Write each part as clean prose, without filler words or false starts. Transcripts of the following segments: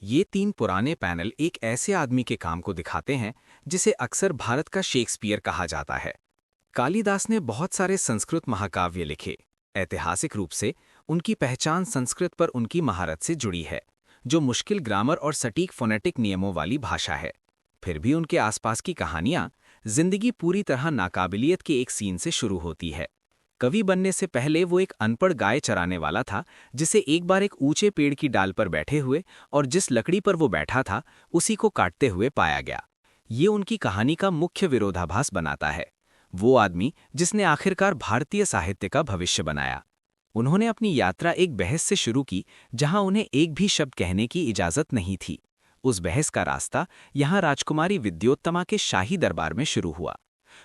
ये तीन पुराने पैनल एक ऐसे आदमी के काम को दिखाते हैं जिसे अक्सर भारत का शेक्सपियर कहा जाता है। कालिदास ने बहुत सारे संस्कृत महाकाव्य लिखे। ऐतिहासिक रूप से उनकी पहचान संस्कृत पर उनकी महारत से जुड़ी है, जो मुश्किल ग्रामर और सटीक फोनेटिक नियमों वाली भाषा है। फिर भी उनके आसपास की कहानियां जिंदगी पूरी तरह नाकाबिलियत के एक सीन से शुरू होती है। कवि बनने से पहले वो एक अनपढ़ गाय चराने वाला था, जिसे एक बार एक ऊंचे पेड़ की डाल पर बैठे हुए और जिस लकड़ी पर वो बैठा था उसी को काटते हुए पाया गया। ये उनकी कहानी का मुख्य विरोधाभास बनाता है। वो आदमी जिसने आखिरकार भारतीय साहित्य का भविष्य बनाया। उन्होंने अपनी यात्रा एक बहस से शुरू की, जहां उन्हें एक भी शब्द कहने की इजाजत नहीं थी। उस बहस का रास्ता यहाँ राजकुमारी विद्योत्तमा के शाही दरबार में शुरू हुआ।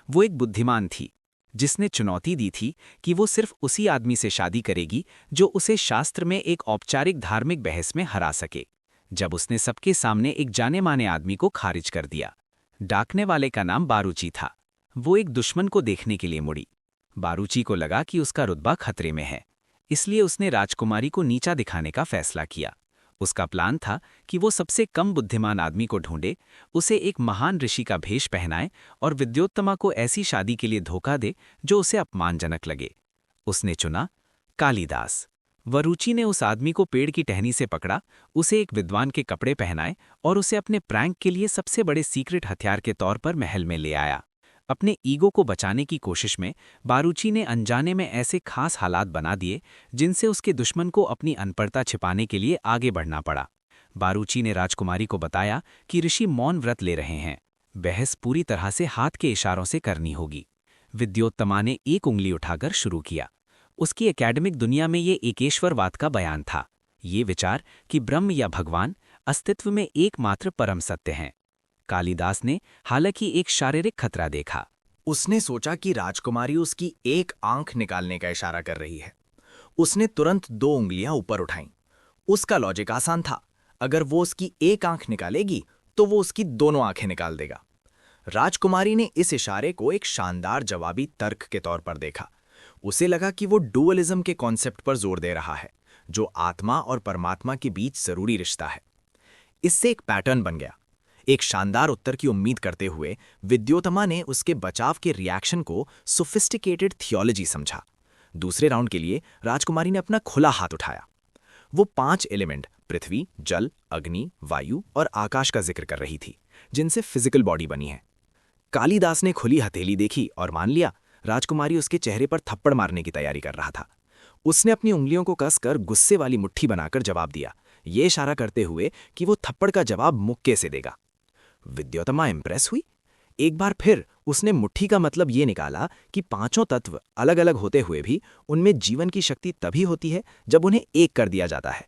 वो एक बुद्धिमान थी, जिसने चुनौती दी थी कि वो सिर्फ उसी आदमी से शादी करेगी जो उसे शास्त्र में एक औपचारिक धार्मिक बहस में हरा सके। जब उसने सबके सामने एक जाने माने आदमी को खारिज कर दिया। डाकने वाले का नाम बारूची था। वो एक दुश्मन को देखने के लिए मुड़ी। बारूची को लगा कि उसका रुतबा खतरे में है, इसलिए उसने राजकुमारी को नीचा दिखाने का फैसला किया। उसका प्लान था कि वो सबसे कम बुद्धिमान आदमी को ढूंढे, उसे एक महान ऋषि का भेष पहनाए और विद्योत्तमा को ऐसी शादी के लिए धोखा दे जो उसे अपमानजनक लगे। उसने चुना कालिदास। वरुचि ने उस आदमी को पेड़ की टहनी से पकड़ा, उसे एक विद्वान के कपड़े पहनाए और उसे अपने प्रैंक के लिए सबसे बड़े सीक्रेट हथियार के तौर पर महल में ले आया। अपने ईगो को बचाने की कोशिश में बारूची ने अनजाने में ऐसे खास हालात बना दिए जिनसे उसके दुश्मन को अपनी अनपढ़ता छिपाने के लिए आगे बढ़ना पड़ा। बारूची ने राजकुमारी को बताया कि ऋषि मौन व्रत ले रहे हैं। बहस पूरी तरह से हाथ के इशारों से करनी होगी। विद्योत्तमा ने एक उंगली उठाकर शुरू किया। उसकी एकेडमिक दुनिया में ये एकेश्वरवाद का बयान था। ये विचार कि ब्रह्म या भगवान अस्तित्व में एकमात्र परम सत्य हैं। कालिदास ने हालांकि एक शारीरिक खतरा देखा। उसने सोचा कि राजकुमारी उसकी एक आंख निकालने का इशारा कर रही है। उसने तुरंत दो उंगलियां ऊपर उठाईं। उसका लॉजिक आसान था, अगर वो उसकी एक आंख निकालेगी तो वो उसकी दोनों आंखें निकाल देगा। राजकुमारी ने इस इशारे को एक शानदार जवाबी तर्क के तौर पर देखा। उसे लगा कि वो डुअलिज्म के कॉन्सेप्ट पर जोर दे रहा है, जो आत्मा और परमात्मा के बीच जरूरी रिश्ता है। इससे एक पैटर्न बन गया। एक शानदार उत्तर की उम्मीद करते हुए विद्योत्तमा ने उसके बचाव के रिएक्शन को सोफिस्टिकेटेड थियोलॉजी समझा। दूसरे राउंड के लिए राजकुमारी ने अपना खुला हाथ उठाया। वो 5 एलिमेंट पृथ्वी, जल, अग्नि, वायु और आकाश का जिक्र कर रही थी, जिनसे फिजिकल बॉडी बनी है। कालिदास ने खुली हथेली देखी और मान लिया राजकुमारी उसके चेहरे पर थप्पड़ मारने की तैयारी कर रहा था। उसने अपनी उंगलियों को कसकर गुस्से वाली मुट्ठी बनाकर जवाब दिया, ये इशारा करते हुए कि वो थप्पड़ का जवाब मुक्के से देगा। विद्योत्तमा इंप्रेस हुई। एक बार फिर उसने मुट्ठी का मतलब ये निकाला कि पांचों तत्व अलग अलग होते हुए भी उनमें जीवन की शक्ति तभी होती है जब उन्हें एक कर दिया जाता है।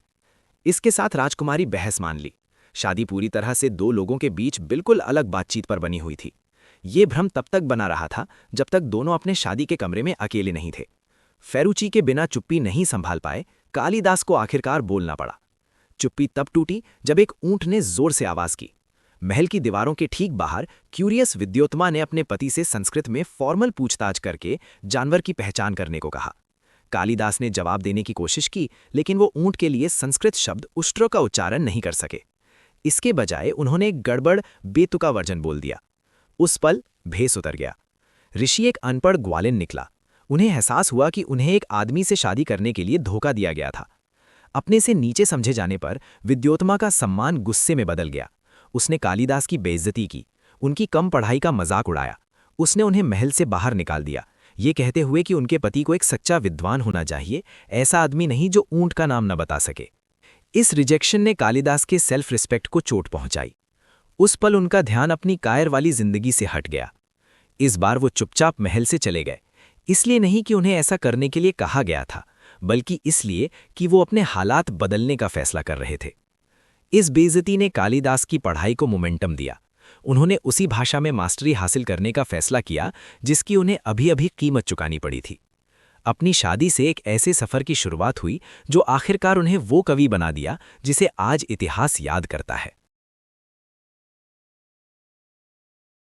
इसके साथ राजकुमारी बहस मान ली। शादी पूरी तरह से दो लोगों के बीच बिल्कुल अलग बातचीत पर बनी हुई थी। ये भ्रम तब तक बना रहा था जब तक दोनों अपने शादी के कमरे में अकेले नहीं थे। फेरुची के बिना चुप्पी नहीं संभाल पाए कालिदास को आखिरकार बोलना पड़ा। चुप्पी तब टूटी जब एक ऊंट ने जोर से आवाज की। महल की दीवारों के ठीक बाहर क्यूरियस विद्योत्तमा ने अपने पति से संस्कृत में फॉर्मल पूछताछ करके जानवर की पहचान करने को कहा। कालिदास ने जवाब देने की कोशिश की, लेकिन वो ऊंट के लिए संस्कृत शब्द उष्ट्रो का उच्चारण नहीं कर सके। इसके बजाय उन्होंने एक गड़बड़ बेतुका वर्जन बोल दिया। उस पल भेस उतर गया। ऋषि एक अनपढ़ ग्वालिन निकला। उन्हें एहसास हुआ कि उन्हें एक आदमी से शादी करने के लिए धोखा दिया गया था। अपने से नीचे समझे जाने पर विद्योत्तमा का सम्मान गुस्से में बदल गया। उसने कालिदास की बेइज्जती की, उनकी कम पढ़ाई का मजाक उड़ाया। उसने उन्हें महल से बाहर निकाल दिया, ये कहते हुए कि उनके पति को एक सच्चा विद्वान होना चाहिए, ऐसा आदमी नहीं जो ऊंट का नाम न बता सके। इस रिजेक्शन ने कालिदास के सेल्फ रिस्पेक्ट को चोट पहुंचाई। उस पल उनका ध्यान अपनी कायर वाली जिंदगी से हट गया। इस बार वो चुपचाप महल से चले गए, इसलिए नहीं कि उन्हें ऐसा करने के लिए कहा गया था, बल्कि इसलिए कि वो अपने हालात बदलने का फैसला कर रहे थे। इस बेइज्जती ने कालिदास की पढ़ाई को मोमेंटम दिया। उन्होंने उसी भाषा में मास्टरी हासिल करने का फैसला किया जिसकी उन्हें अभी अभी कीमत चुकानी पड़ी थी। अपनी शादी से एक ऐसे सफर की शुरुआत हुई जो आखिरकार उन्हें वो कवि बना दिया जिसे आज इतिहास याद करता है।